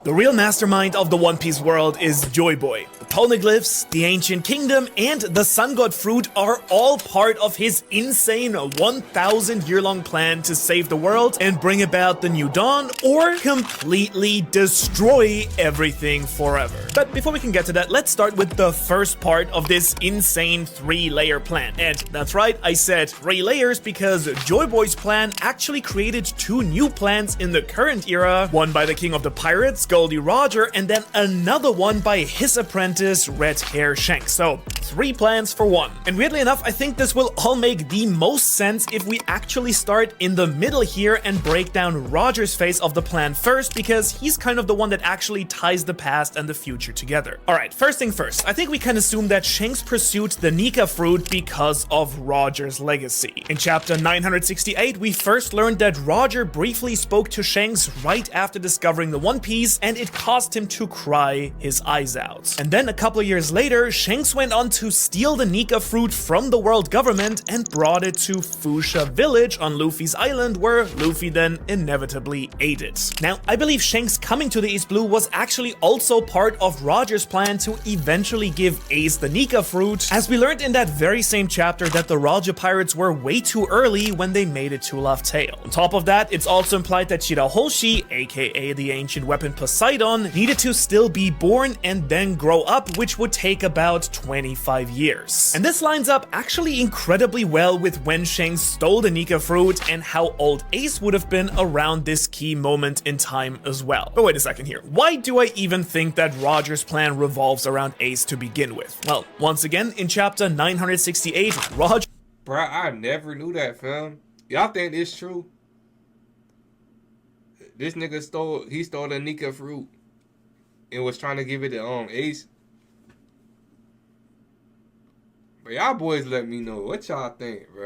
The real mastermind of the One Piece world is Joy Boy. The Poneglyphs, the Ancient Kingdom, and the Sun God Fruit are all part of his insane 1,000-year-long plan to save the world and bring about the New Dawn, or completely destroy everything forever. But before we can get to that, let's start with the first part of this insane 3-layer plan. And that's right, I said 3 layers because Joy Boy's plan actually created 2 new plans in the current era, one by the King of the Pirates, Goldie Roger, and then another one by his apprentice, Red Hair Shanks. So 3 plans for 1. And weirdly enough, I think this will all make the most sense if we actually start in the middle here and break down Roger's phase of the plan first, because he's kind of the one that actually ties the past and the future together. Alright, first thing first, I think we can assume that Shanks pursued the Nika fruit because of Roger's legacy. In chapter 968, we first learned that Roger briefly spoke to Shanks right after discovering the One Piece, and it caused him to cry his eyes out. And then a couple years later, Shanks went on to steal the Nika fruit from the world government and brought it to Fuchsia Village on Luffy's island, where Luffy then inevitably ate it. Now, I believe Shanks coming to the East Blue was actually also part of Roger's plan to eventually give Ace the Nika fruit, as we learned in that very same chapter that the Roger pirates were way too early when they made it to Laugh Tale. On top of that, it's also implied that Shirahoshi, aka the ancient weapon Poseidon, needed to still be born and then grow up, which would take about 25 years. And this lines up actually incredibly well with when Shanks stole the Nika fruit and how old Ace would have been around this key moment in time as well. But wait a second here. Why do I even think that Roger's plan revolves around Ace to begin with? Well, once again, in chapter 968, Roger... Bruh, I never knew that, fam. Y'all think this true? This nigga stole the Nika fruit and was trying to give it to Ace. But y'all boys let me know what y'all think, bro.